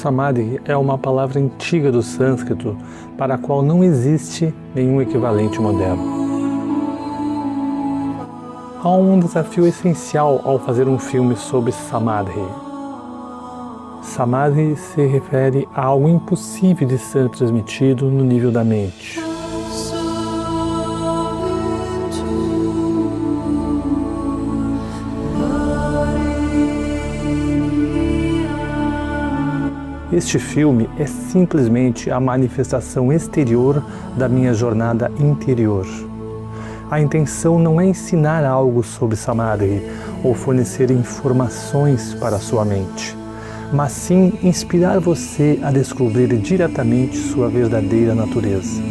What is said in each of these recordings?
Samadhi é uma palavra antiga do sânscrito para a qual não existe nenhum equivalente moderno. Há um desafio essencial ao fazer um filme sobre Samadhi. Samadhi se refere a algo impossível de ser transmitido no nível da mente. Este filme é simplesmente a manifestação exterior da minha jornada interior. A intenção não é ensinar algo sobre Samadhi ou fornecer informações para a sua mente, mas sim inspirar você a descobrir diretamente sua verdadeira natureza.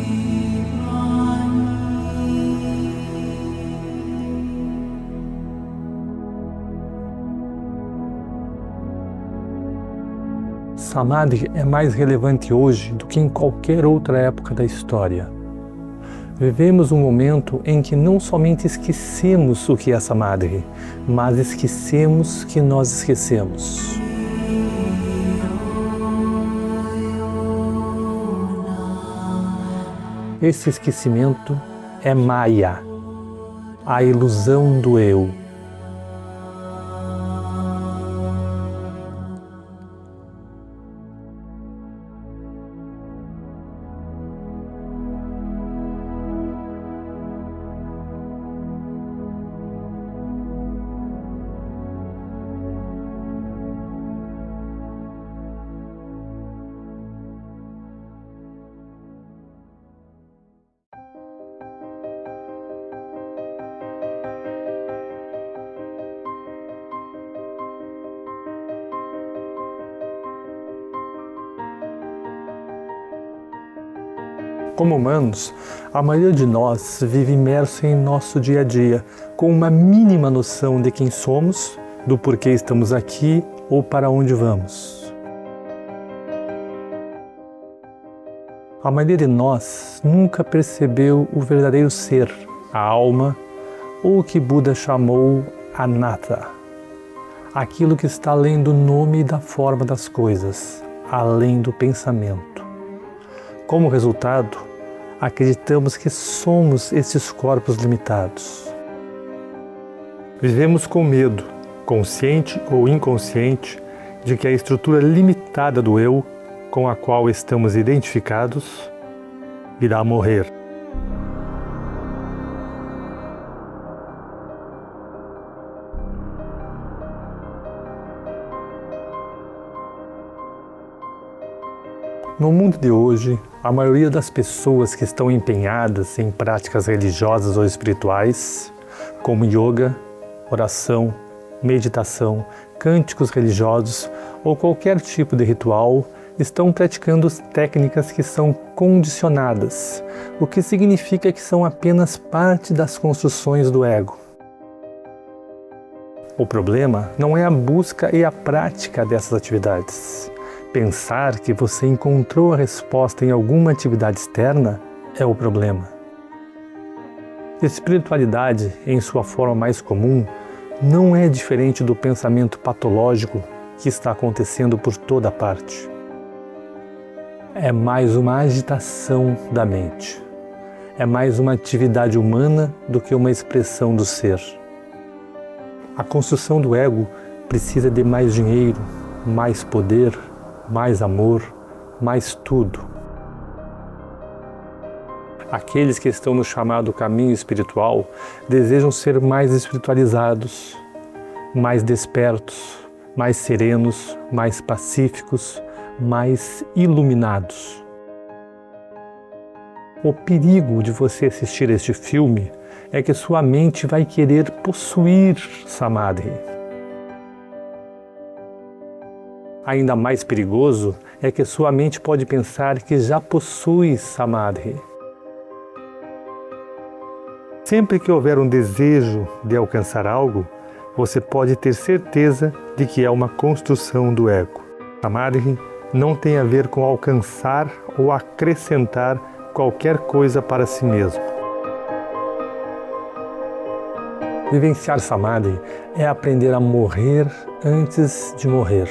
Samadhi é mais relevante hoje do que em qualquer outra época da história. Vivemos um momento em que não somente esquecemos o que é Samadhi, mas esquecemos que nós esquecemos. Esse esquecimento é Maya, a ilusão do eu. Como humanos, a maioria de nós vive imerso em nosso dia a dia, com uma mínima noção de quem somos, do porquê estamos aqui ou para onde vamos. A maioria de nós nunca percebeu o verdadeiro ser, a alma, ou o que Buda chamou Anatta, aquilo que está além do nome e da forma das coisas, além do pensamento. Como resultado, acreditamos que somos esses corpos limitados. Vivemos com medo, consciente ou inconsciente, de que a estrutura limitada do eu, com a qual estamos identificados, irá morrer. No mundo de hoje, a maioria das pessoas que estão empenhadas em práticas religiosas ou espirituais, como yoga, oração, meditação, cânticos religiosos ou qualquer tipo de ritual, estão praticando técnicas que são condicionadas, o que significa que são apenas parte das construções do ego. O problema não é a busca e a prática dessas atividades. Pensar que você encontrou a resposta em alguma atividade externa é o problema. Espiritualidade, em sua forma mais comum, não é diferente do pensamento patológico que está acontecendo por toda parte. É mais uma agitação da mente. É mais uma atividade humana do que uma expressão do ser. A construção do ego precisa de mais dinheiro, mais poder, mais amor, mais tudo. Aqueles que estão no chamado caminho espiritual desejam ser mais espiritualizados, mais despertos, mais serenos, mais pacíficos, mais iluminados. O perigo de você assistir este filme é que sua mente vai querer possuir Samadhi. Ainda mais perigoso é que sua mente pode pensar que já possui Samadhi. Sempre que houver um desejo de alcançar algo, você pode ter certeza de que é uma construção do ego. Samadhi não tem a ver com alcançar ou acrescentar qualquer coisa para si mesmo. Vivenciar Samadhi é aprender a morrer antes de morrer.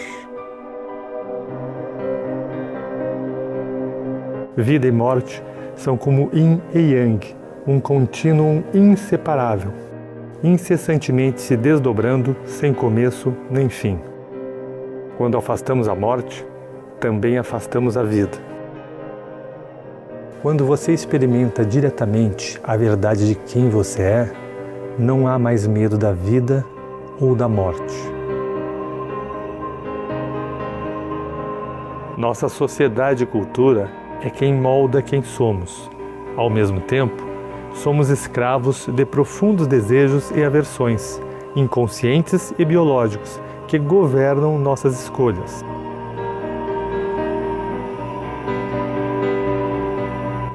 Vida e morte são como yin e yang, um contínuo inseparável, incessantemente se desdobrando sem começo nem fim. Quando afastamos a morte, também afastamos a vida. Quando você experimenta diretamente a verdade de quem você é, não há mais medo da vida ou da morte. Nossa sociedade e cultura é quem molda quem somos. Ao mesmo tempo, somos escravos de profundos desejos e aversões, inconscientes e biológicos, que governam nossas escolhas.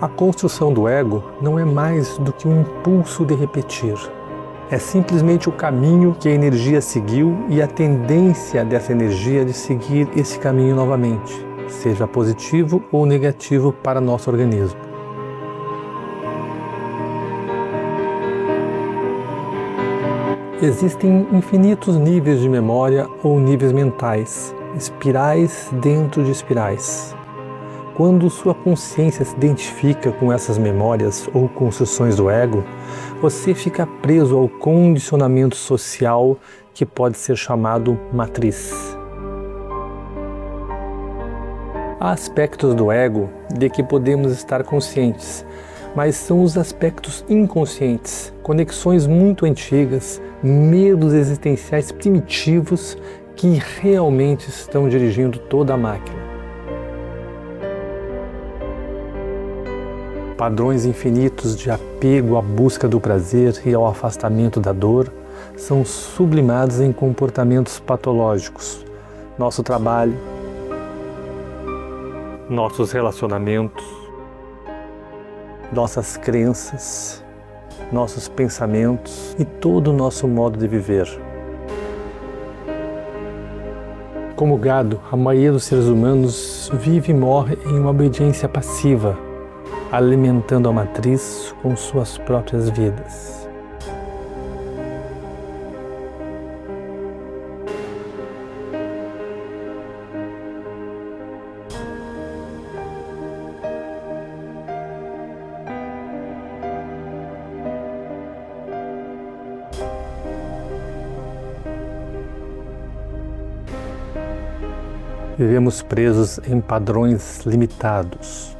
A construção do ego não é mais do que um impulso de repetir. É simplesmente o caminho que a energia seguiu e a tendência dessa energia de seguir esse caminho novamente, seja positivo ou negativo para nosso organismo. Existem infinitos níveis de memória ou níveis mentais, espirais dentro de espirais. Quando sua consciência se identifica com essas memórias ou construções do ego, você fica preso ao condicionamento social que pode ser chamado matriz. Há aspectos do ego de que podemos estar conscientes, mas são os aspectos inconscientes, conexões muito antigas, medos existenciais primitivos que realmente estão dirigindo toda a máquina. Padrões infinitos de apego à busca do prazer e ao afastamento da dor são sublimados em comportamentos patológicos. Nosso trabalho, nossos relacionamentos, nossas crenças, nossos pensamentos e todo o nosso modo de viver. Como gado, a maioria dos seres humanos vive e morre em uma obediência passiva, alimentando a matriz com suas próprias vidas. Vivemos presos em padrões limitados,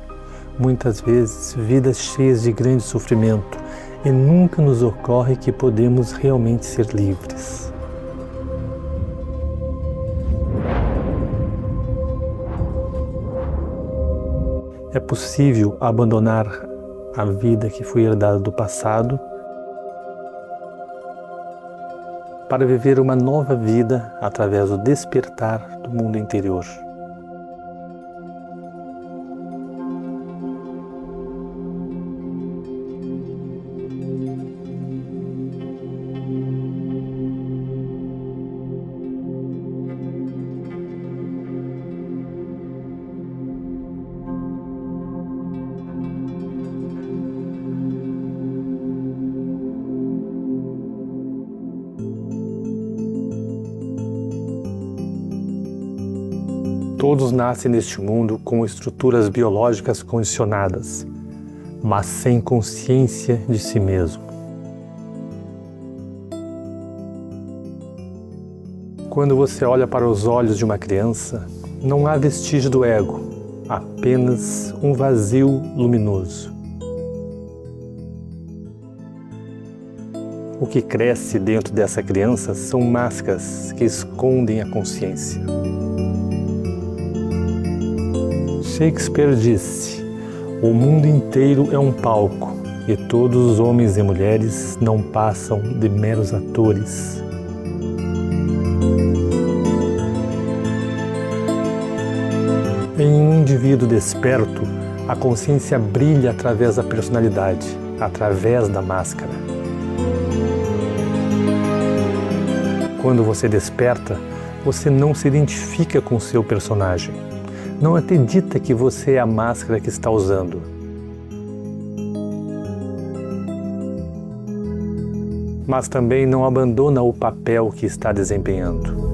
muitas vezes vidas cheias de grande sofrimento, e nunca nos ocorre que podemos realmente ser livres. É possível abandonar a vida que foi herdada do passado para viver uma nova vida através do despertar do mundo interior. Todos nascem neste mundo com estruturas biológicas condicionadas, mas sem consciência de si mesmo. Quando você olha para os olhos de uma criança, não há vestígio do ego, apenas um vazio luminoso. O que cresce dentro dessa criança são máscaras que escondem a consciência. Shakespeare disse: "O mundo inteiro é um palco, e todos os homens e mulheres não passam de meros atores." indivíduo desperto, a consciência brilha através da personalidade, através da máscara. Quando você desperta, você não se identifica com seu personagem. Não acredita que você é a máscara que está usando. Mas também não abandona o papel que está desempenhando.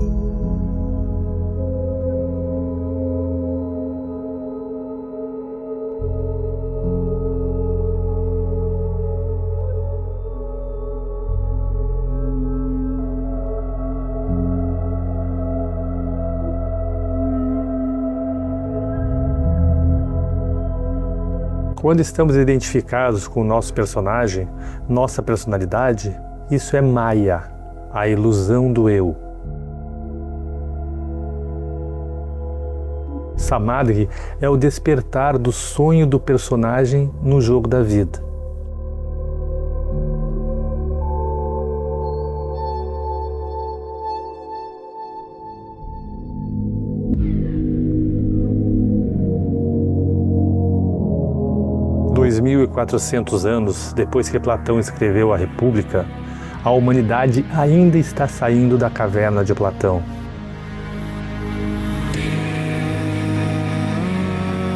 Quando estamos identificados com o nosso personagem, nossa personalidade, isso é Maya, a ilusão do eu. Samadhi é o despertar do sonho do personagem no jogo da vida. Dois 2.400 anos depois que Platão escreveu a República, a humanidade ainda está saindo da caverna de Platão.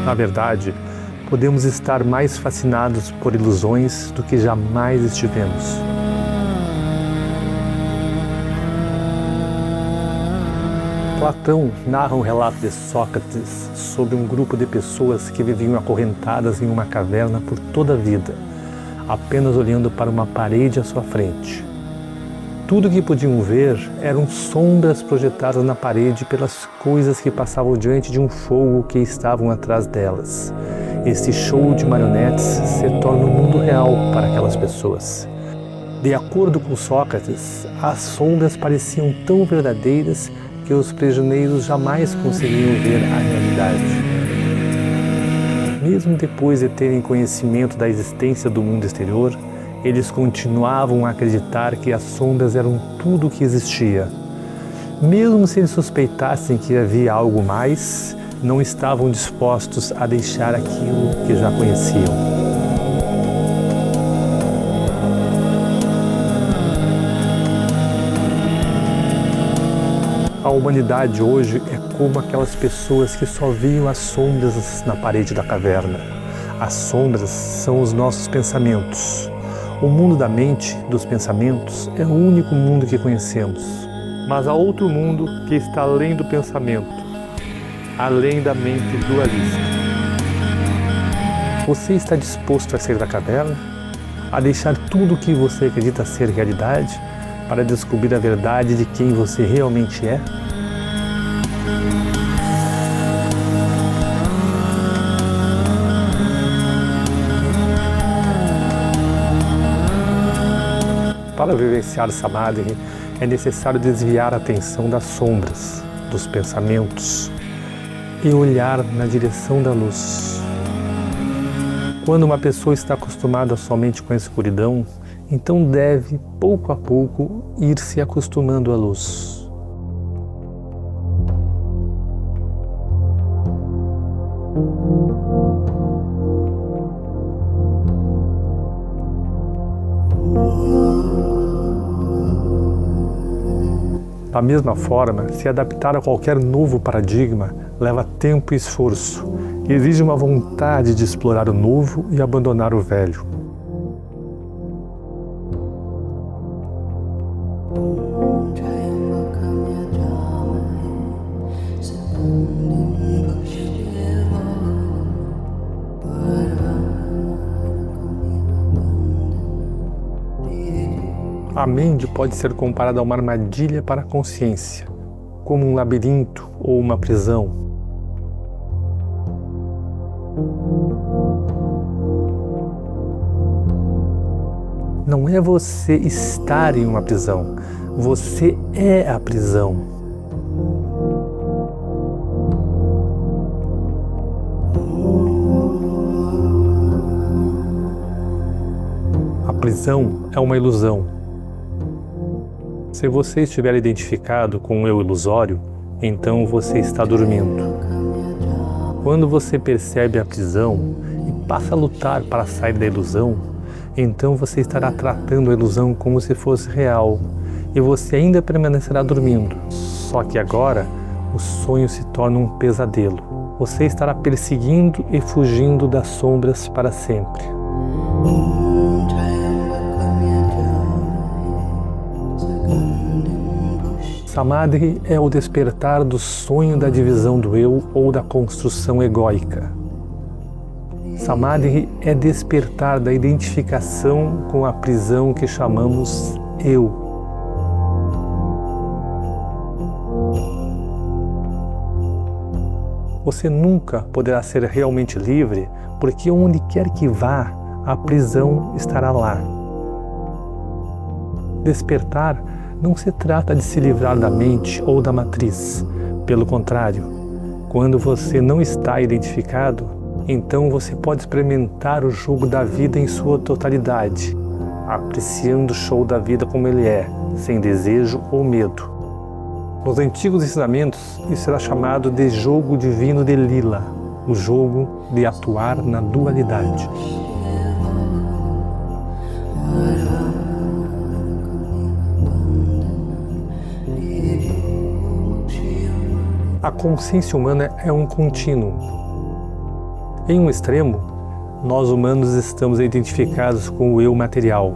Na verdade, podemos estar mais fascinados por ilusões do que jamais estivemos. Platão narra um relato de Sócrates sobre um grupo de pessoas que viviam acorrentadas em uma caverna por toda a vida, apenas olhando para uma parede à sua frente. Tudo que podiam ver eram sombras projetadas na parede pelas coisas que passavam diante de um fogo que estavam atrás delas. Esse show de marionetes se torna o mundo real para aquelas pessoas. De acordo com Sócrates, as sombras pareciam tão verdadeiras que os prisioneiros jamais conseguiam ver a realidade. Mesmo depois de terem conhecimento da existência do mundo exterior, eles continuavam a acreditar que as sombras eram tudo o que existia. Mesmo se eles suspeitassem que havia algo mais, não estavam dispostos a deixar aquilo que já conheciam. A humanidade hoje é como aquelas pessoas que só viam as sombras na parede da caverna. As sombras são os nossos pensamentos. O mundo da mente, dos pensamentos, é o único mundo que conhecemos. Mas há outro mundo que está além do pensamento, além da mente dualista. Você está disposto a sair da caverna? A deixar tudo o que você acredita ser realidade? Para descobrir a verdade de quem você realmente é? Para vivenciar Samadhi, é necessário desviar a atenção das sombras, dos pensamentos e olhar na direção da luz. Quando uma pessoa está acostumada somente com a escuridão, então deve, pouco a pouco, ir se acostumando à luz. Da mesma forma, se adaptar a qualquer novo paradigma leva tempo e esforço, e exige uma vontade de explorar o novo e abandonar o velho. A mente pode ser comparada a uma armadilha para a consciência, como um labirinto ou uma prisão. Não é você estar em uma prisão, você é a prisão. A prisão é uma ilusão. Se você estiver identificado com o eu ilusório, então você está dormindo. Quando você percebe a prisão e passa a lutar para sair da ilusão, então você estará tratando a ilusão como se fosse real e você ainda permanecerá dormindo. Só que agora o sonho se torna um pesadelo. Você estará perseguindo e fugindo das sombras para sempre. Samadhi é o despertar do sonho da divisão do eu ou da construção egóica. Samadhi é despertar da identificação com a prisão que chamamos eu. Você nunca poderá ser realmente livre, porque onde quer que vá, a prisão estará lá. Despertar não se trata de se livrar da mente ou da matriz. Pelo contrário, quando você não está identificado, então você pode experimentar o jogo da vida em sua totalidade, apreciando o show da vida como ele é, sem desejo ou medo. Nos antigos ensinamentos, isso era chamado de jogo divino de Lila, o jogo de atuar na dualidade. A consciência humana é um contínuo. Em um extremo, nós humanos estamos identificados com o eu material.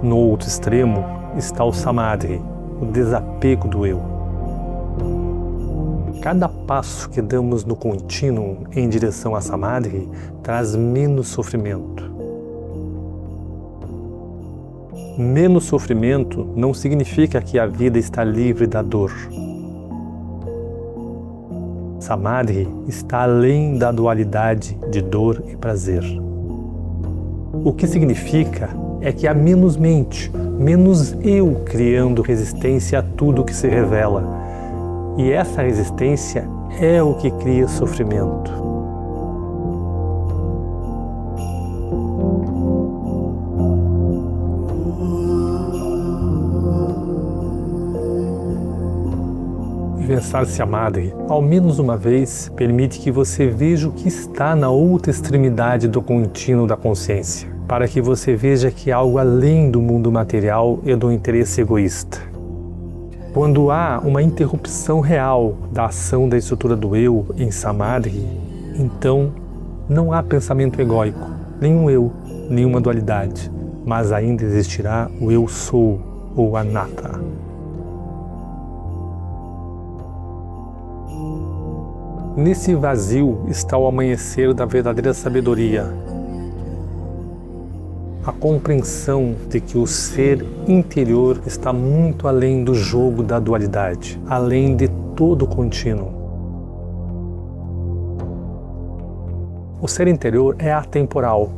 No outro extremo está o Samadhi, o desapego do eu. Cada passo que damos no contínuo em direção a Samadhi traz menos sofrimento. Menos sofrimento não significa que a vida está livre da dor. Samadhi está além da dualidade de dor e prazer. O que significa é que há menos mente, menos eu criando resistência a tudo que se revela. E essa resistência é o que cria sofrimento. Vivenciar Samadhi, ao menos uma vez, permite que você veja o que está na outra extremidade do contínuo da consciência, para que você veja que há algo além do mundo material e do interesse egoísta. Quando há uma interrupção real da ação da estrutura do eu em Samadhi, então não há pensamento egóico, nenhum eu, nenhuma dualidade, mas ainda existirá o eu sou, ou Anatta. Nesse vazio está o amanhecer da verdadeira sabedoria, a compreensão de que o ser interior está muito além do jogo da dualidade, além de todo o contínuo. O ser interior é atemporal,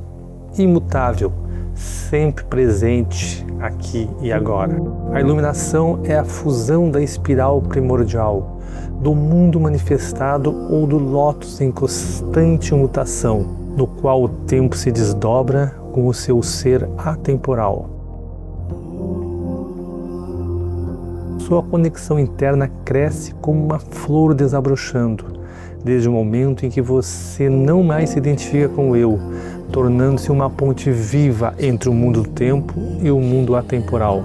imutável, sempre presente aqui e agora. A iluminação é a fusão da espiral primordial, do mundo manifestado ou do lótus em constante mutação, no qual o tempo se desdobra com o seu ser atemporal. Sua conexão interna cresce como uma flor desabrochando, desde o momento em que você não mais se identifica com o eu, tornando-se uma ponte viva entre o mundo do tempo e o mundo atemporal.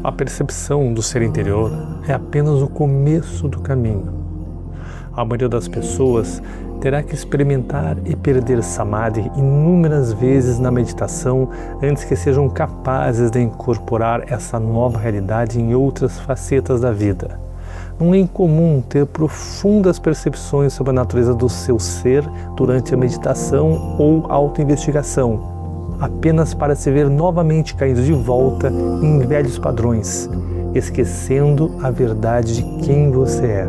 A percepção do ser interior é apenas o começo do caminho. A maioria das pessoas terá que experimentar e perder Samadhi inúmeras vezes na meditação antes que sejam capazes de incorporar essa nova realidade em outras facetas da vida. Não é incomum ter profundas percepções sobre a natureza do seu ser durante a meditação ou autoinvestigação, apenas para se ver novamente caído de volta em velhos padrões, esquecendo a verdade de quem você é.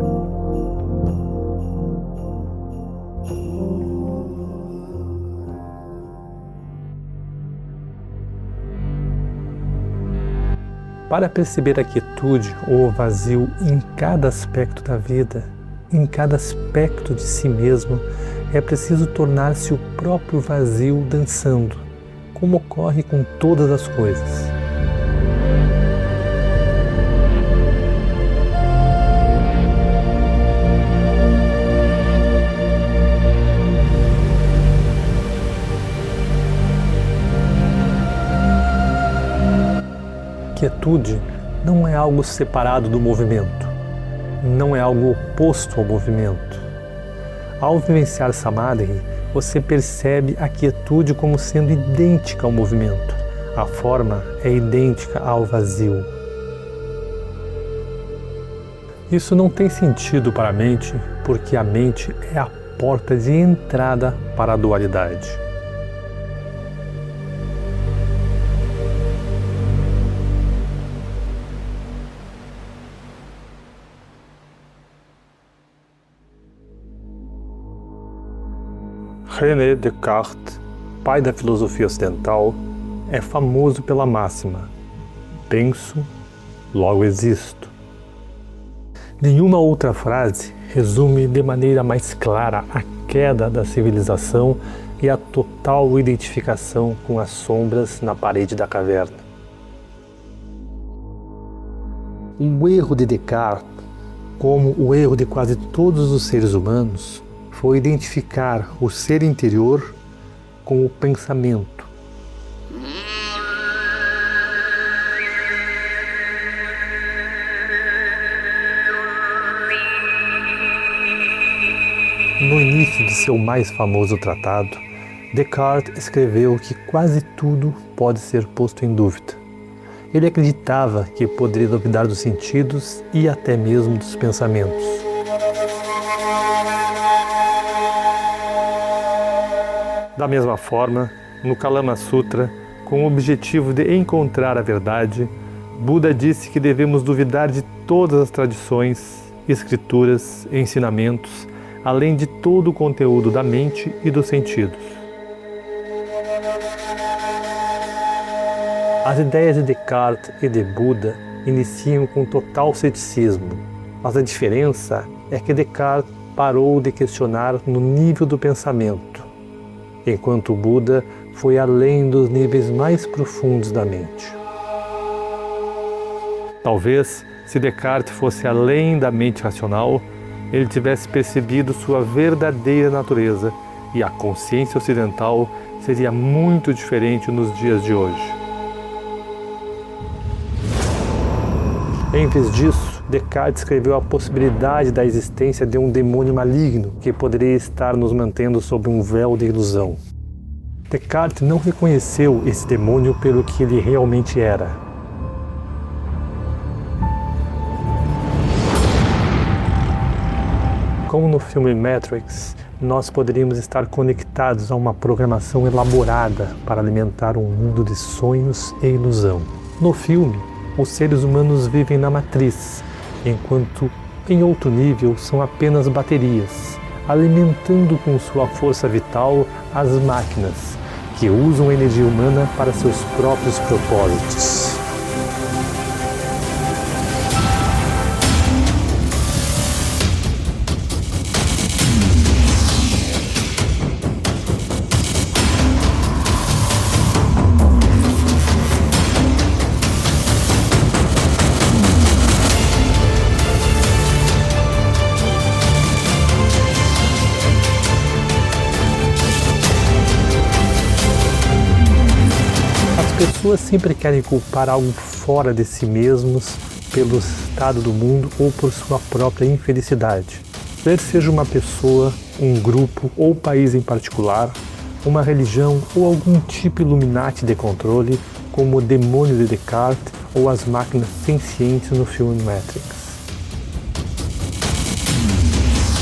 Para perceber a quietude ou o vazio em cada aspecto da vida, em cada aspecto de si mesmo, é preciso tornar-se o próprio vazio dançando, como ocorre com todas as coisas. Quietude não é algo separado do movimento, não é algo oposto ao movimento. Ao vivenciar Samadhi, você percebe a quietude como sendo idêntica ao movimento. A forma é idêntica ao vazio. Isso não tem sentido para a mente, porque a mente é a porta de entrada para a dualidade. René Descartes, pai da filosofia ocidental, é famoso pela máxima: penso, logo existo. Nenhuma outra frase resume de maneira mais clara a queda da civilização e a total identificação com as sombras na parede da caverna. O erro de Descartes, como o erro de quase todos os seres humanos, foi identificar o ser interior com o pensamento. No início de seu mais famoso tratado, Descartes escreveu que quase tudo pode ser posto em dúvida. Ele acreditava que poderia duvidar dos sentidos e até mesmo dos pensamentos. Da mesma forma, no Kalama Sutra, com o objetivo de encontrar a verdade, Buda disse que devemos duvidar de todas as tradições, escrituras, ensinamentos, além de todo o conteúdo da mente e dos sentidos. As ideias de Descartes e de Buda iniciam com total ceticismo, mas a diferença é que Descartes parou de questionar no nível do pensamento, enquanto Buda foi além dos níveis mais profundos da mente. Talvez, se Descartes fosse além da mente racional, ele tivesse percebido sua verdadeira natureza e a consciência ocidental seria muito diferente nos dias de hoje. Em vez disso, Descartes escreveu a possibilidade da existência de um demônio maligno que poderia estar nos mantendo sob um véu de ilusão. Descartes não reconheceu esse demônio pelo que ele realmente era. Como no filme Matrix, nós poderíamos estar conectados a uma programação elaborada para alimentar um mundo de sonhos e ilusão. No filme, os seres humanos vivem na matriz, enquanto em outro nível são apenas baterias, alimentando com sua força vital as máquinas, que usam a energia humana para seus próprios propósitos. As pessoas sempre querem culpar algo fora de si mesmos pelo estado do mundo ou por sua própria infelicidade. Quer seja uma pessoa, um grupo ou país em particular, uma religião ou algum tipo Illuminati de controle, como o demônio de Descartes ou as máquinas sencientes no filme Matrix.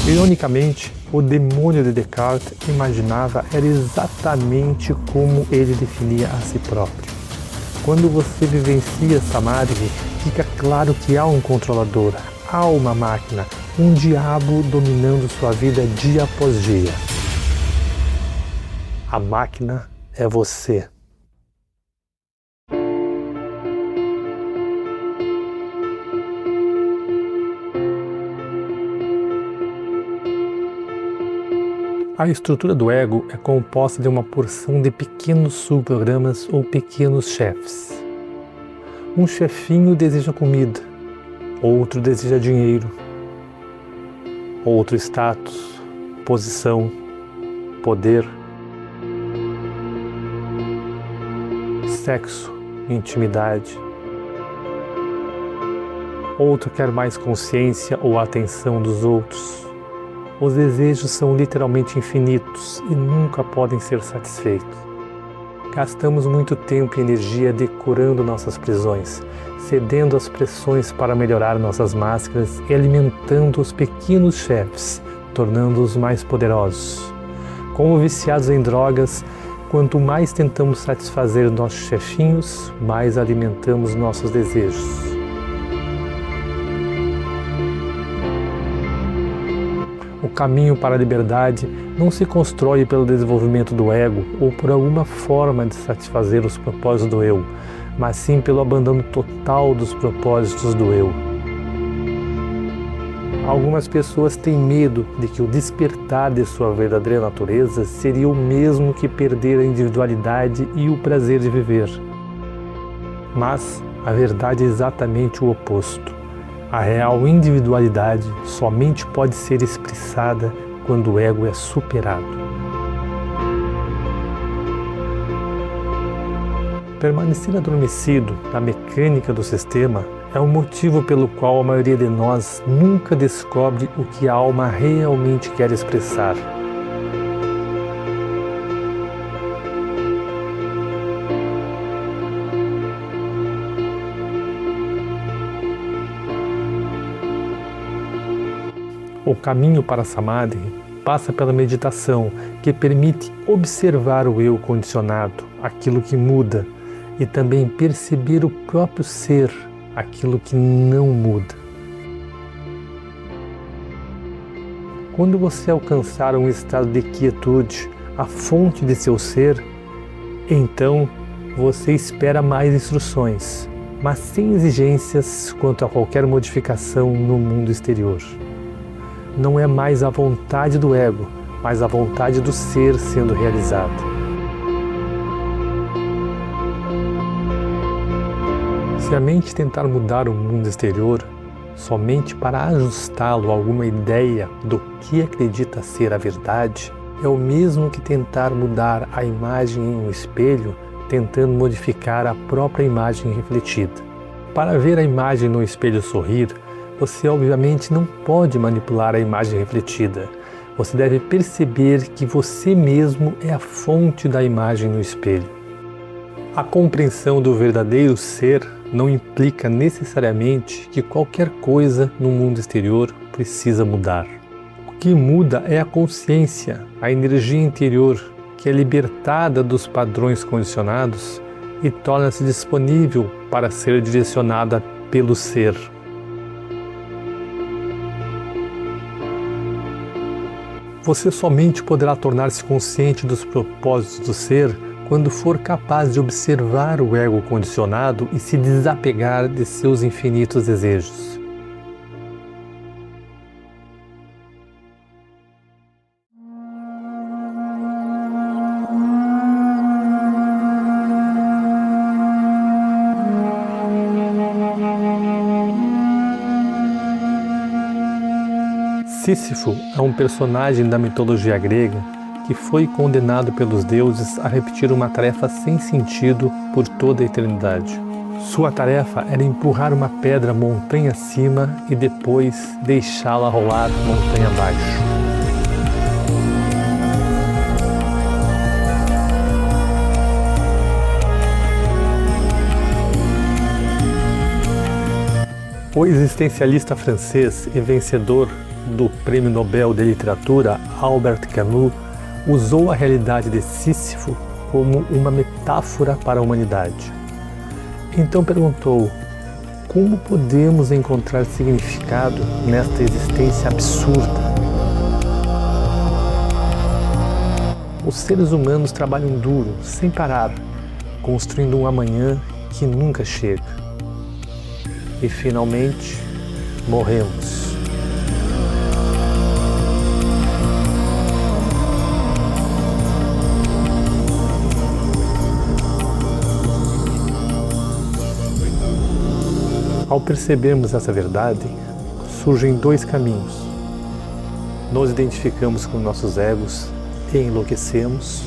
Ironicamente, o demônio de Descartes imaginava era exatamente como ele definia a si próprio. Quando você vivencia Samadhi, fica claro que há um controlador, há uma máquina, um diabo dominando sua vida dia após dia. A máquina é você. A estrutura do ego é composta de uma porção de pequenos subprogramas ou pequenos chefes. Um chefinho deseja comida, outro deseja dinheiro, outro status, posição, poder, sexo, intimidade. Outro quer mais consciência ou atenção dos outros. Os desejos são literalmente infinitos e nunca podem ser satisfeitos. Gastamos muito tempo e energia decorando nossas prisões, cedendo às pressões para melhorar nossas máscaras e alimentando os pequenos chefes, tornando-os mais poderosos. Como viciados em drogas, quanto mais tentamos satisfazer nossos chefinhos, mais alimentamos nossos desejos. O caminho para a liberdade não se constrói pelo desenvolvimento do ego ou por alguma forma de satisfazer os propósitos do eu, mas sim pelo abandono total dos propósitos do eu. Algumas pessoas têm medo de que o despertar de sua verdadeira natureza seria o mesmo que perder a individualidade e o prazer de viver. Mas a verdade é exatamente o oposto. A real individualidade somente pode ser expressada quando o ego é superado. Permanecer adormecido na mecânica do sistema é o motivo pelo qual a maioria de nós nunca descobre o que a alma realmente quer expressar. O caminho para a Samadhi passa pela meditação, que permite observar o eu condicionado, aquilo que muda, e também perceber o próprio ser, aquilo que não muda. Quando você alcançar um estado de quietude, a fonte de seu ser, então você espera mais instruções, mas sem exigências quanto a qualquer modificação no mundo exterior. Não é mais a vontade do ego, mas a vontade do ser sendo realizada. Se a mente tentar mudar o mundo exterior somente para ajustá-lo a alguma ideia do que acredita ser a verdade, é o mesmo que tentar mudar a imagem em um espelho, tentando modificar a própria imagem refletida. Para ver a imagem no espelho sorrir, você obviamente não pode manipular a imagem refletida. Você deve perceber que você mesmo é a fonte da imagem no espelho. A compreensão do verdadeiro ser não implica necessariamente que qualquer coisa no mundo exterior precisa mudar. O que muda é a consciência, a energia interior, que é libertada dos padrões condicionados e torna-se disponível para ser direcionada pelo ser. Você somente poderá tornar-se consciente dos propósitos do ser quando for capaz de observar o ego condicionado e se desapegar de seus infinitos desejos. Sísifo é um personagem da mitologia grega que foi condenado pelos deuses a repetir uma tarefa sem sentido por toda a eternidade. Sua tarefa era empurrar uma pedra montanha acima e depois deixá-la rolar montanha abaixo. O existencialista francês e vencedor do Prêmio Nobel de Literatura, Albert Camus, usou a realidade de Sísifo como uma metáfora para a humanidade. Então perguntou: como podemos encontrar significado nesta existência absurda? Os seres humanos trabalham duro, sem parar, construindo um amanhã que nunca chega. E finalmente, morremos. Ao percebermos essa verdade, surgem dois caminhos. Nos identificamos com nossos egos e enlouquecemos,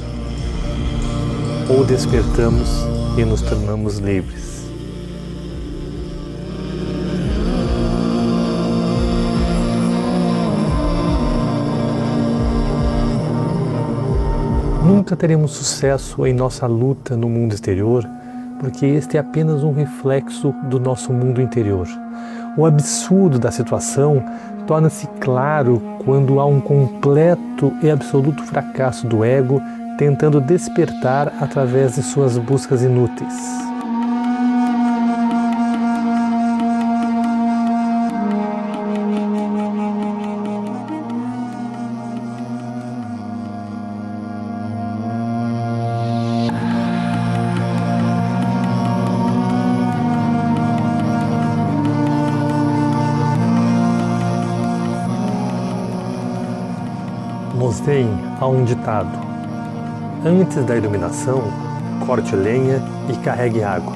ou despertamos e nos tornamos livres. Nunca teremos sucesso em nossa luta no mundo exterior, porque este é apenas um reflexo do nosso mundo interior. O absurdo da situação torna-se claro quando há um completo e absoluto fracasso do ego tentando despertar através de suas buscas inúteis. No Zen há um ditado: antes da iluminação, corte lenha e carregue água.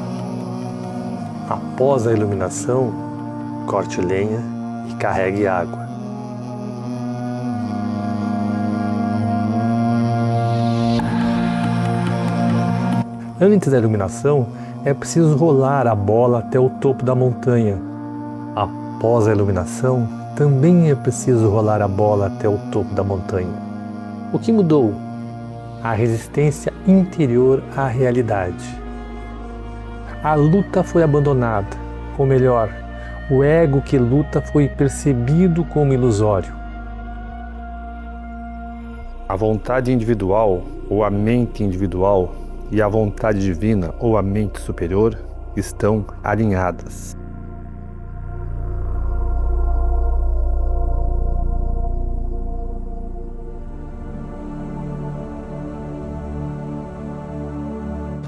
Após a iluminação, corte lenha e carregue água. Antes da iluminação, é preciso rolar a bola até o topo da montanha. Após a iluminação, também é preciso rolar a bola até o topo da montanha. O que mudou? A resistência interior à realidade. A luta foi abandonada, ou melhor, o ego que luta foi percebido como ilusório. A vontade individual, ou a mente individual, e a vontade divina, ou a mente superior, estão alinhadas.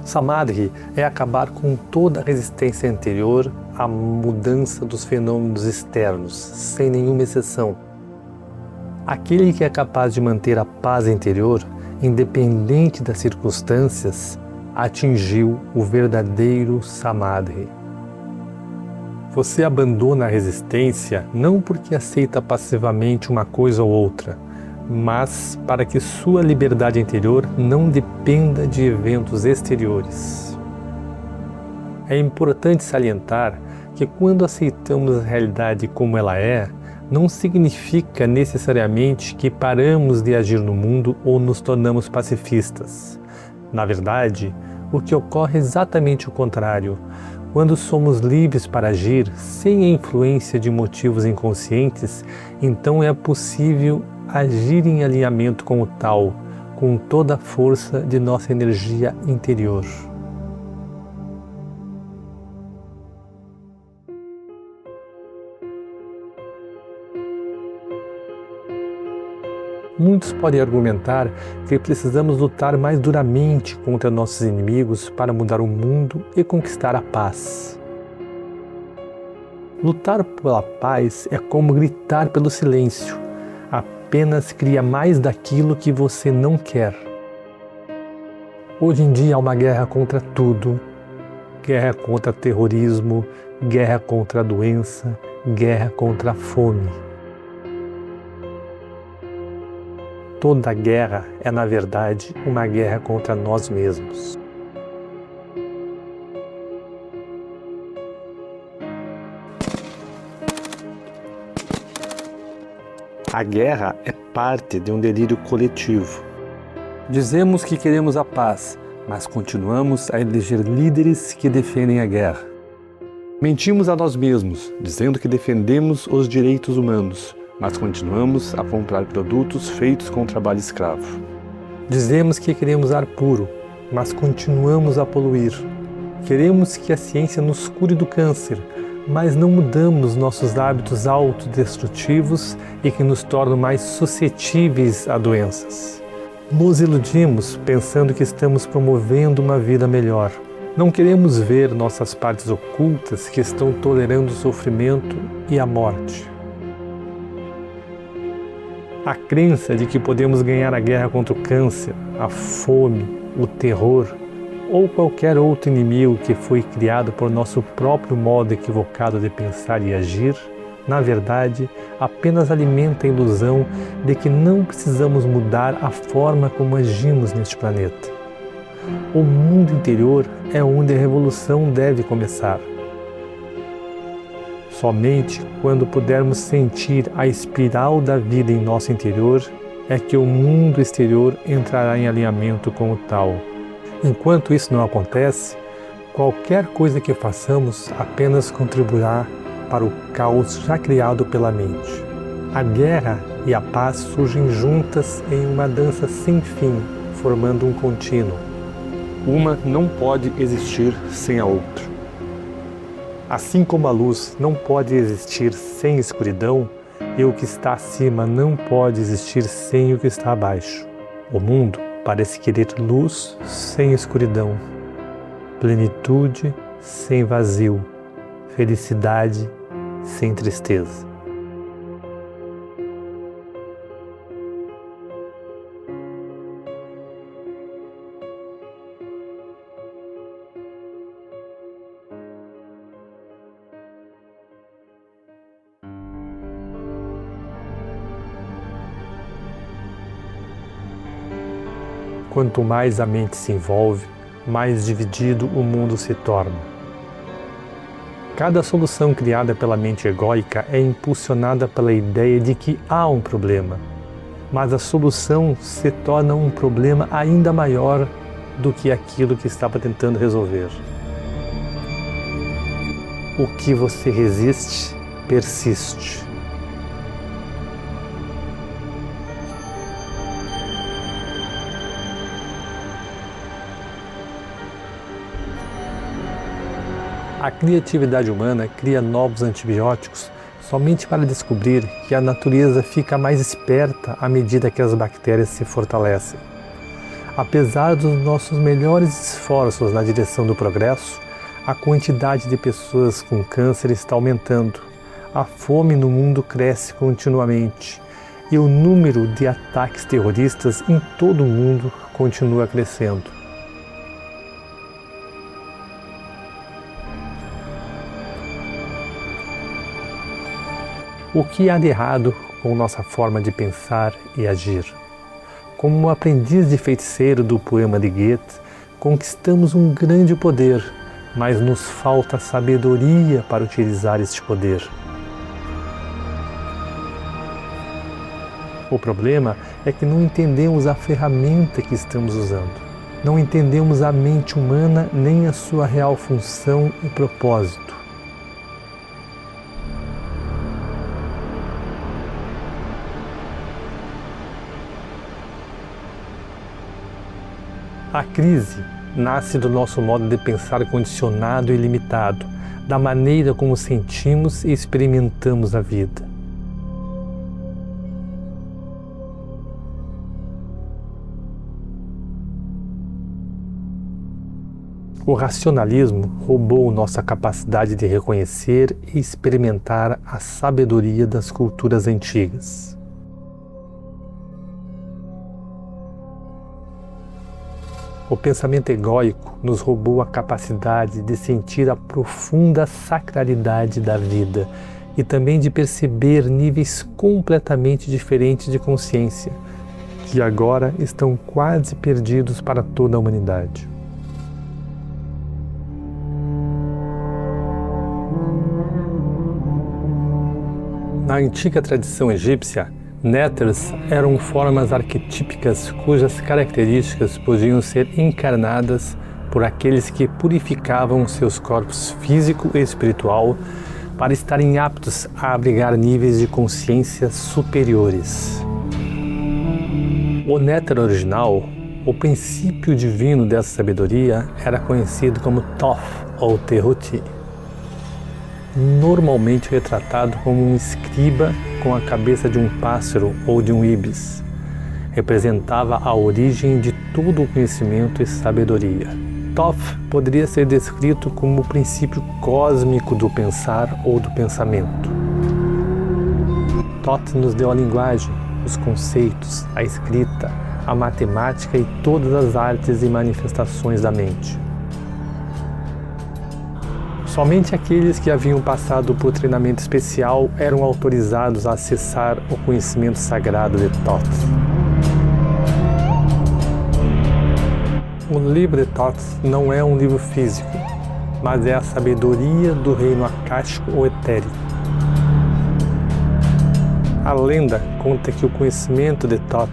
Samadhi é acabar com toda a resistência anterior à mudança dos fenômenos externos, sem nenhuma exceção. Aquele que é capaz de manter a paz interior, independente das circunstâncias, atingiu o verdadeiro Samadhi. Você abandona a resistência não porque aceita passivamente uma coisa ou outra, mas para que sua liberdade interior não dependa de eventos exteriores. É importante salientar que quando aceitamos a realidade como ela é, não significa necessariamente que paramos de agir no mundo ou nos tornamos pacifistas. Na verdade, o que ocorre é exatamente o contrário. Quando somos livres para agir sem a influência de motivos inconscientes, então é possível agir em alinhamento com o tal, com toda a força de nossa energia interior. Muitos podem argumentar que precisamos lutar mais duramente contra nossos inimigos para mudar o mundo e conquistar a paz. Lutar pela paz é como gritar pelo silêncio. Apenas cria mais daquilo que você não quer. Hoje em dia há uma guerra contra tudo. Guerra contra terrorismo, guerra contra a doença, guerra contra a fome. Toda guerra é, na verdade, uma guerra contra nós mesmos. A guerra é parte de um delírio coletivo. Dizemos que queremos a paz, mas continuamos a eleger líderes que defendem a guerra. Mentimos a nós mesmos, dizendo que defendemos os direitos humanos, mas continuamos a comprar produtos feitos com trabalho escravo. Dizemos que queremos ar puro, mas continuamos a poluir. Queremos que a ciência nos cure do câncer, mas não mudamos nossos hábitos autodestrutivos e que nos tornam mais suscetíveis a doenças. Nos iludimos pensando que estamos promovendo uma vida melhor. Não queremos ver nossas partes ocultas que estão tolerando o sofrimento e a morte. A crença de que podemos ganhar a guerra contra o câncer, a fome, o terror ou qualquer outro inimigo que foi criado por nosso próprio modo equivocado de pensar e agir, na verdade, apenas alimenta a ilusão de que não precisamos mudar a forma como agimos neste planeta. O mundo interior é onde a revolução deve começar. Somente quando pudermos sentir a espiral da vida em nosso interior é que o mundo exterior entrará em alinhamento com o tal. Enquanto isso não acontece, qualquer coisa que façamos apenas contribuirá para o caos já criado pela mente. A guerra e a paz surgem juntas em uma dança sem fim, formando um contínuo. Uma não pode existir sem a outra. Assim como a luz não pode existir sem escuridão, e o que está acima não pode existir sem o que está abaixo. O mundo parece querer luz sem escuridão, plenitude sem vazio, felicidade sem tristeza. Quanto mais a mente se envolve, mais dividido o mundo se torna. Cada solução criada pela mente egóica é impulsionada pela ideia de que há um problema, mas a solução se torna um problema ainda maior do que aquilo que estava tentando resolver. O que você resiste, persiste. A criatividade humana cria novos antibióticos somente para descobrir que a natureza fica mais esperta à medida que as bactérias se fortalecem. Apesar dos nossos melhores esforços na direção do progresso, a quantidade de pessoas com câncer está aumentando, a fome no mundo cresce continuamente e o número de ataques terroristas em todo o mundo continua crescendo. O que há de errado com nossa forma de pensar e agir? Como um aprendiz de feiticeiro do poema de Goethe, conquistamos um grande poder, mas nos falta sabedoria para utilizar este poder. O problema é que não entendemos a ferramenta que estamos usando. Não entendemos a mente humana nem a sua real função e propósito. A crise nasce do nosso modo de pensar condicionado e limitado, da maneira como sentimos e experimentamos a vida. O racionalismo roubou nossa capacidade de reconhecer e experimentar a sabedoria das culturas antigas. O pensamento egóico nos roubou a capacidade de sentir a profunda sacralidade da vida e também de perceber níveis completamente diferentes de consciência, que agora estão quase perdidos para toda a humanidade. Na antiga tradição egípcia, néters eram formas arquetípicas cujas características podiam ser encarnadas por aqueles que purificavam seus corpos físico e espiritual para estarem aptos a abrigar níveis de consciência superiores. O néter original, o princípio divino dessa sabedoria, era conhecido como Thoth ou Tehuti, normalmente retratado como um escriba com a cabeça de um pássaro ou de um íbis. Representava a origem de todo o conhecimento e sabedoria. Thoth poderia ser descrito como o princípio cósmico do pensar ou do pensamento. Thoth nos deu a linguagem, os conceitos, a escrita, a matemática e todas as artes e manifestações da mente. Somente aqueles que haviam passado por treinamento especial eram autorizados a acessar o conhecimento sagrado de Thoth. O livro de Thoth não é um livro físico, mas é a sabedoria do reino akáshico ou etérico. A lenda conta que o conhecimento de Thoth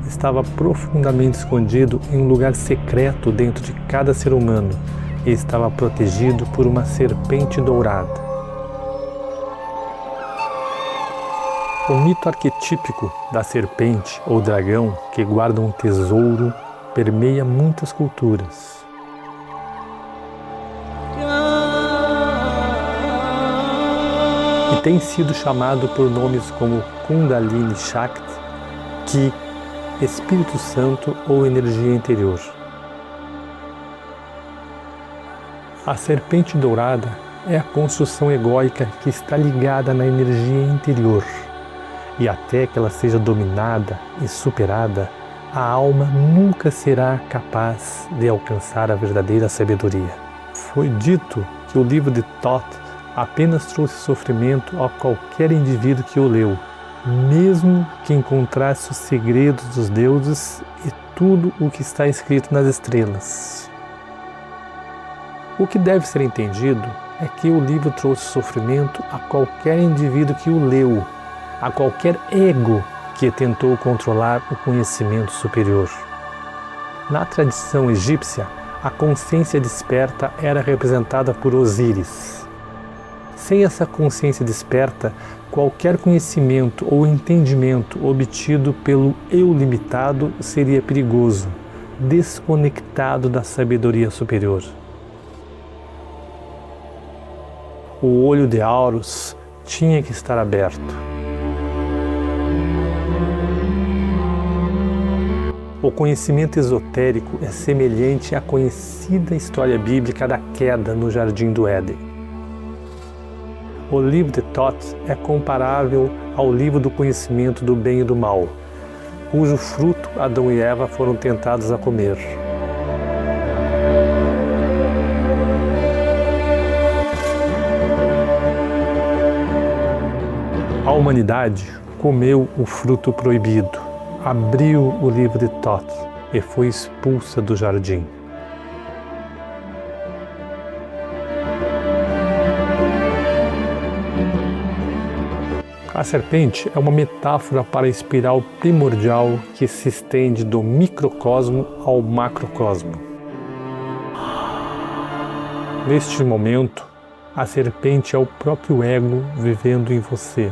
estava profundamente escondido em um lugar secreto dentro de cada ser humano e estava protegido por uma serpente dourada. O mito arquetípico da serpente ou dragão que guarda um tesouro permeia muitas culturas. E tem sido chamado por nomes como Kundalini Shakti, Ki, Espírito Santo ou energia interior. A serpente dourada é a construção egóica que está ligada na energia interior, e até que ela seja dominada e superada, a alma nunca será capaz de alcançar a verdadeira sabedoria. Foi dito que o livro de Thoth apenas trouxe sofrimento a qualquer indivíduo que o leu, mesmo que encontrasse os segredos dos deuses e tudo o que está escrito nas estrelas. O que deve ser entendido é que o livro trouxe sofrimento a qualquer indivíduo que o leu, a qualquer ego que tentou controlar o conhecimento superior. Na tradição egípcia, a consciência desperta era representada por Osíris. Sem essa consciência desperta, qualquer conhecimento ou entendimento obtido pelo eu limitado seria perigoso, desconectado da sabedoria superior. O olho de Horus tinha que estar aberto. O conhecimento esotérico é semelhante à conhecida história bíblica da queda no Jardim do Éden. O livro de Thoth é comparável ao livro do conhecimento do bem e do mal, cujo fruto Adão e Eva foram tentados a comer. A humanidade comeu o fruto proibido, abriu o livro de Thoth e foi expulsa do jardim. A serpente é uma metáfora para a espiral primordial que se estende do microcosmo ao macrocosmo. Neste momento, a serpente é o próprio ego vivendo em você.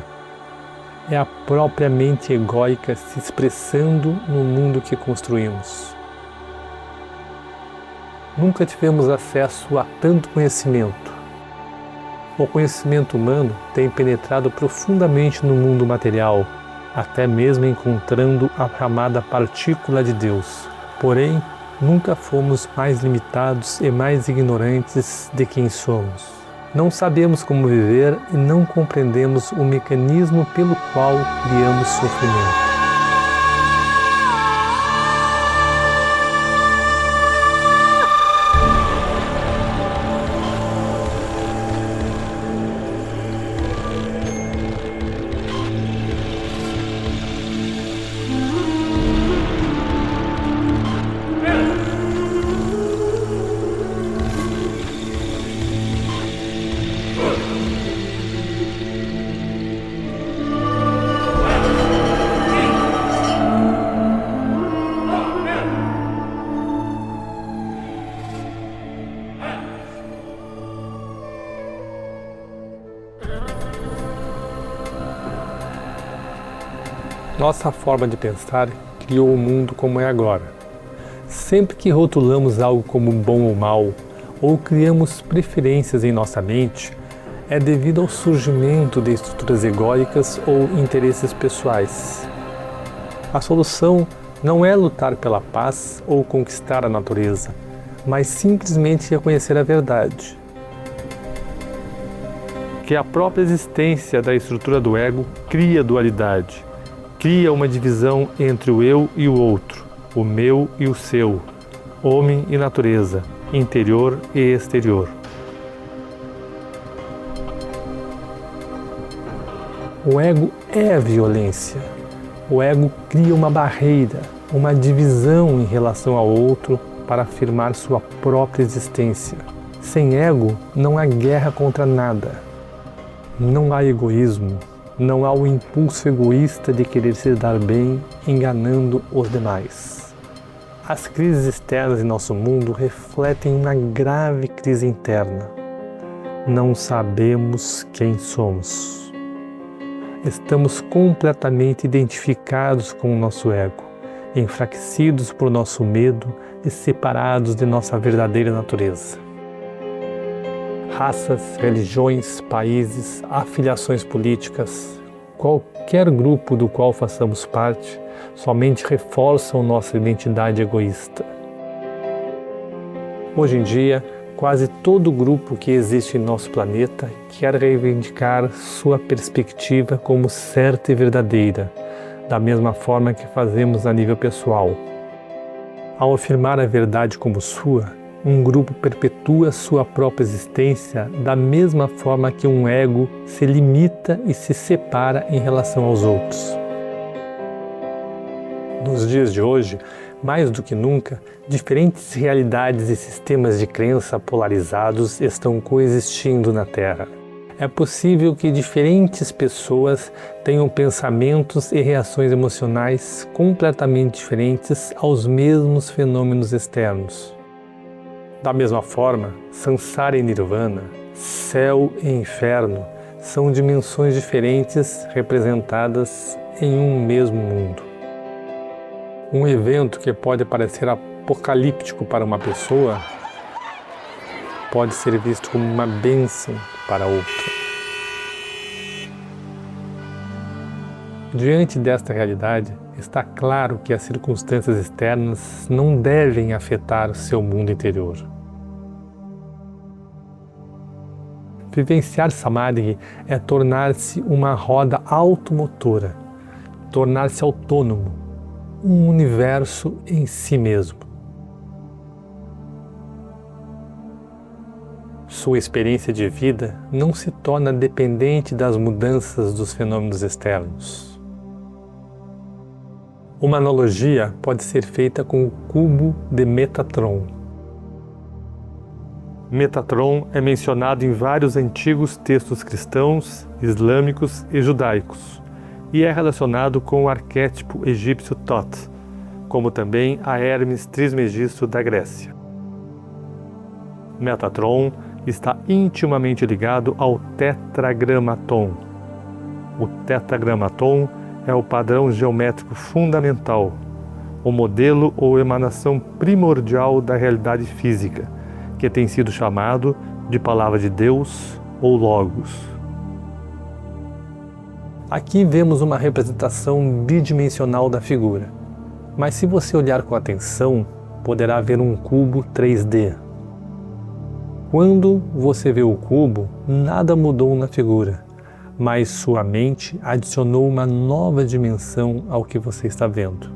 É a própria mente egóica se expressando no mundo que construímos. Nunca tivemos acesso a tanto conhecimento. O conhecimento humano tem penetrado profundamente no mundo material, até mesmo encontrando a chamada partícula de Deus. Porém, nunca fomos mais limitados e mais ignorantes de quem somos. Não sabemos como viver e não compreendemos o mecanismo pelo qual criamos sofrimento. Nossa forma de pensar criou o mundo como é agora. Sempre que rotulamos algo como bom ou mal, ou criamos preferências em nossa mente, é devido ao surgimento de estruturas egóicas ou interesses pessoais. A solução não é lutar pela paz ou conquistar a natureza, mas simplesmente reconhecer a verdade. Que a própria existência da estrutura do ego cria dualidade, Cria uma divisão entre o eu e o outro, o meu e o seu, homem e natureza, interior e exterior. O ego é a violência. O ego cria uma barreira, uma divisão em relação ao outro para afirmar sua própria existência. Sem ego, não há guerra contra nada. Não há egoísmo, não há o impulso egoísta de querer se dar bem, enganando os demais. As crises externas em nosso mundo refletem uma grave crise interna. Não sabemos quem somos. Estamos completamente identificados com o nosso ego, enfraquecidos por nosso medo e separados de nossa verdadeira natureza. Raças, religiões, países, afiliações políticas, qualquer grupo do qual façamos parte, somente reforçam nossa identidade egoísta. Hoje em dia, quase todo grupo que existe em nosso planeta quer reivindicar sua perspectiva como certa e verdadeira, da mesma forma que fazemos a nível pessoal. Ao afirmar a verdade como sua, um grupo perpetua sua própria existência da mesma forma que um ego se limita e se separa em relação aos outros. Nos dias de hoje, mais do que nunca, diferentes realidades e sistemas de crença polarizados estão coexistindo na Terra. É possível que diferentes pessoas tenham pensamentos e reações emocionais completamente diferentes aos mesmos fenômenos externos. Da mesma forma, Samsara e Nirvana, céu e inferno, são dimensões diferentes representadas em um mesmo mundo. Um evento que pode parecer apocalíptico para uma pessoa pode ser visto como uma bênção para outra. Diante desta realidade, está claro que as circunstâncias externas não devem afetar o seu mundo interior. Vivenciar Samadhi é tornar-se uma roda automotora, tornar-se autônomo, um universo em si mesmo. Sua experiência de vida não se torna dependente das mudanças dos fenômenos externos. Uma analogia pode ser feita com o cubo de Metatron. Metatron é mencionado em vários antigos textos cristãos, islâmicos e judaicos, e é relacionado com o arquétipo egípcio Thoth, como também a Hermes Trismegisto da Grécia. Metatron está intimamente ligado ao tetragramaton. O tetragramaton é o padrão geométrico fundamental, o modelo ou emanação primordial da realidade física, que tem sido chamado de Palavra de Deus ou Logos. Aqui vemos uma representação bidimensional da figura, mas se você olhar com atenção, poderá ver um cubo 3D. Quando você vê o cubo, nada mudou na figura, mas sua mente adicionou uma nova dimensão ao que você está vendo.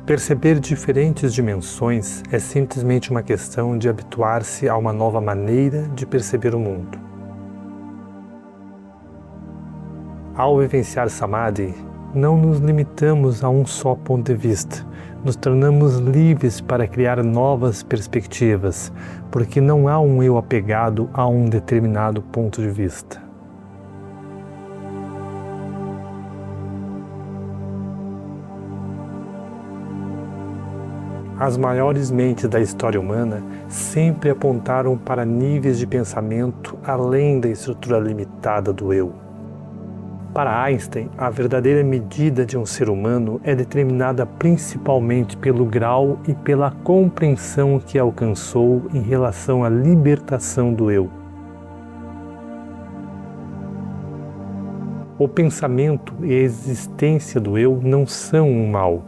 Perceber diferentes dimensões é simplesmente uma questão de habituar-se a uma nova maneira de perceber o mundo. Ao vivenciar Samadhi, não nos limitamos a um só ponto de vista. Nos tornamos livres para criar novas perspectivas, porque não há um eu apegado a um determinado ponto de vista. As maiores mentes da história humana sempre apontaram para níveis de pensamento além da estrutura limitada do eu. Para Einstein, a verdadeira medida de um ser humano é determinada principalmente pelo grau e pela compreensão que alcançou em relação à libertação do eu. O pensamento e a existência do eu não são um mal.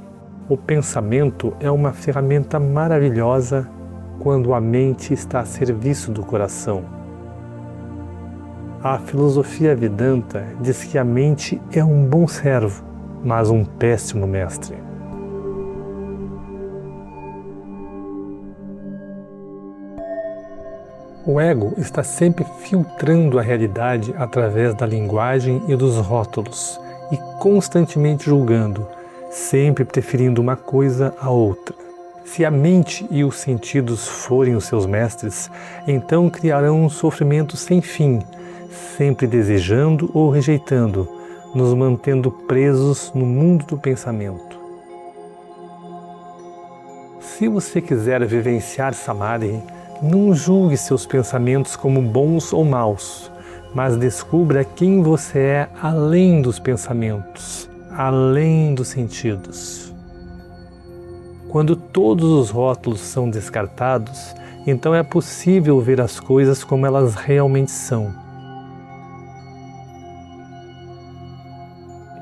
O pensamento é uma ferramenta maravilhosa quando a mente está a serviço do coração. A filosofia Vedanta diz que a mente é um bom servo mas um péssimo mestre. O ego está sempre filtrando a realidade através da linguagem e dos rótulos e constantemente julgando, sempre preferindo uma coisa à outra. Se a mente e os sentidos forem os seus mestres, então criarão um sofrimento sem fim, sempre desejando ou rejeitando, nos mantendo presos no mundo do pensamento. Se você quiser vivenciar Samadhi, não julgue seus pensamentos como bons ou maus, mas descubra quem você é além dos pensamentos, além dos sentidos. Quando todos os rótulos são descartados, então é possível ver as coisas como elas realmente são.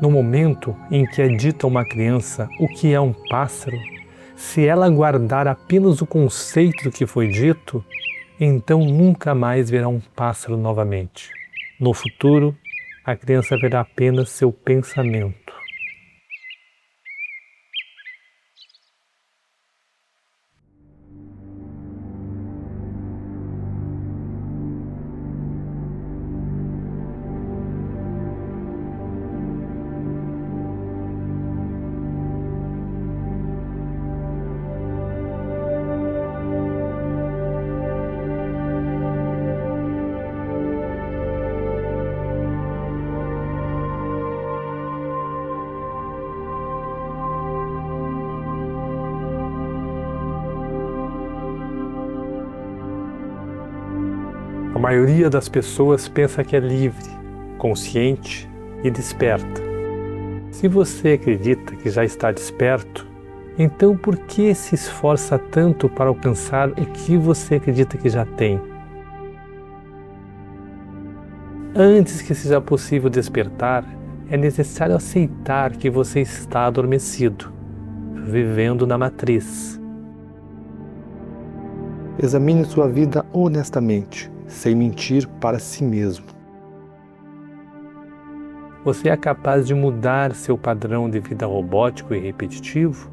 No momento em que é dito a uma criança o que é um pássaro, se ela guardar apenas o conceito do que foi dito, então nunca mais verá um pássaro novamente. No futuro, a criança verá apenas seu pensamento. A maioria das pessoas pensa que é livre, consciente e desperta. Se você acredita que já está desperto, então por que se esforça tanto para alcançar o que você acredita que já tem? Antes que seja possível despertar, é necessário aceitar que você está adormecido, vivendo na matriz. Examine sua vida honestamente, sem mentir para si mesmo. Você é capaz de mudar seu padrão de vida robótico e repetitivo?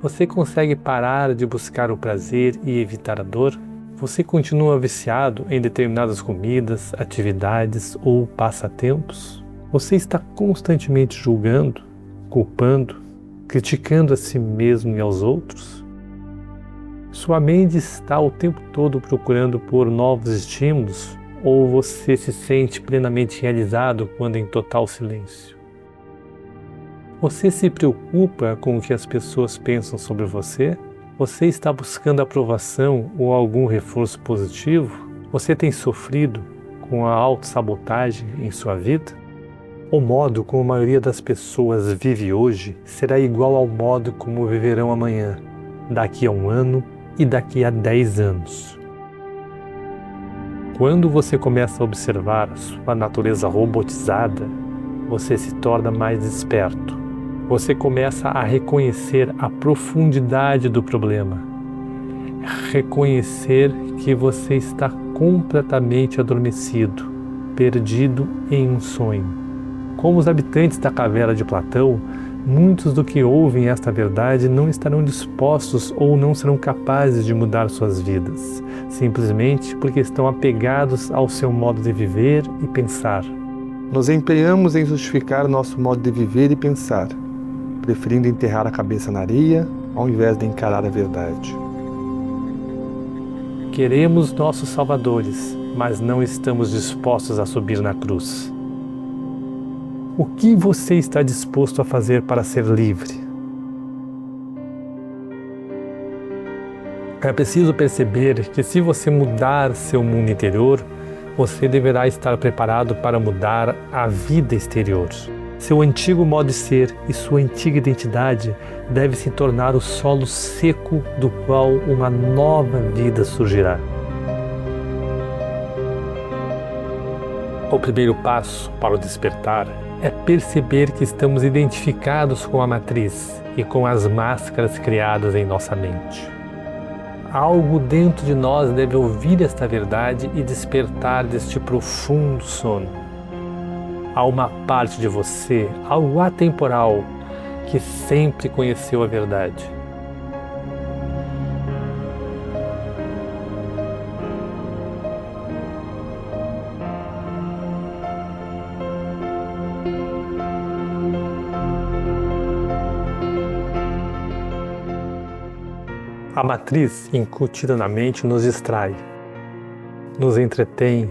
Você consegue parar de buscar o prazer e evitar a dor? Você continua viciado em determinadas comidas, atividades ou passatempos? Você está constantemente julgando, culpando, criticando a si mesmo e aos outros? Sua mente está o tempo todo procurando por novos estímulos ou você se sente plenamente realizado quando em total silêncio? Você se preocupa com o que as pessoas pensam sobre você? Você está buscando aprovação ou algum reforço positivo? Você tem sofrido com a autossabotagem em sua vida? O modo como a maioria das pessoas vive hoje será igual ao modo como viverão amanhã, daqui a 1 ano e daqui a 10 anos. Quando você começa a observar sua natureza robotizada, você se torna mais esperto. Você começa a reconhecer a profundidade do problema. Reconhecer que você está completamente adormecido, perdido em um sonho. Como os habitantes da caverna de Platão, muitos do que ouvem esta verdade não estarão dispostos ou não serão capazes de mudar suas vidas, simplesmente porque estão apegados ao seu modo de viver e pensar. Nos empenhamos em justificar nosso modo de viver e pensar, preferindo enterrar a cabeça na areia ao invés de encarar a verdade. Queremos nossos salvadores, mas não estamos dispostos a subir na cruz. O que você está disposto a fazer para ser livre? É preciso perceber que se você mudar seu mundo interior, você deverá estar preparado para mudar a vida exterior. Seu antigo modo de ser e sua antiga identidade devem se tornar o solo seco do qual uma nova vida surgirá. O primeiro passo para o despertar é perceber que estamos identificados com a matriz e com as máscaras criadas em nossa mente. Algo dentro de nós deve ouvir esta verdade e despertar deste profundo sono. Há uma parte de você, algo atemporal, que sempre conheceu a verdade. A matriz incutida na mente nos distrai, nos entretém,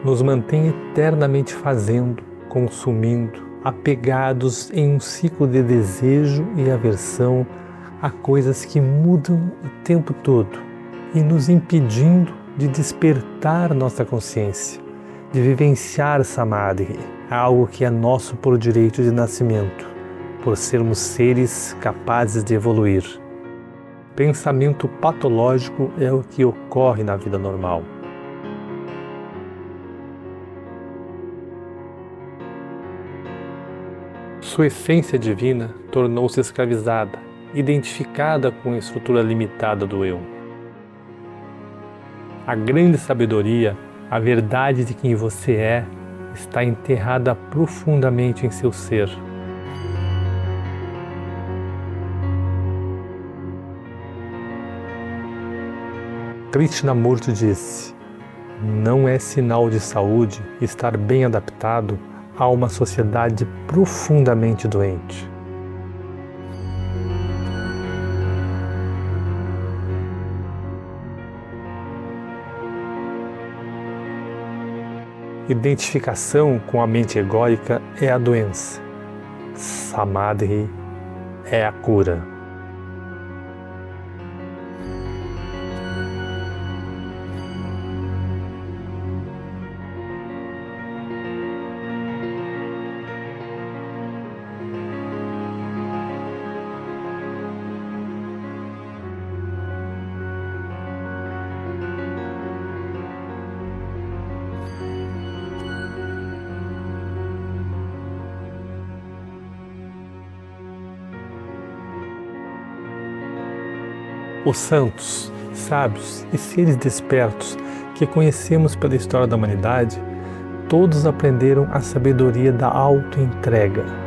nos mantém eternamente fazendo, consumindo, apegados em um ciclo de desejo e aversão a coisas que mudam o tempo todo e nos impedindo de despertar nossa consciência, de vivenciar Samadhi, algo que é nosso por direito de nascimento, por sermos seres capazes de evoluir. Pensamento patológico é o que ocorre na vida normal. Sua essência divina tornou-se escravizada, identificada com a estrutura limitada do eu. A grande sabedoria, a verdade de quem você é, está enterrada profundamente em seu ser. Krishnamurti disse: não é sinal de saúde estar bem adaptado a uma sociedade profundamente doente. Identificação com a mente egóica é a doença. Samadhi é a cura. Os santos, sábios e seres despertos que conhecemos pela história da humanidade, todos aprenderam a sabedoria da auto-entrega.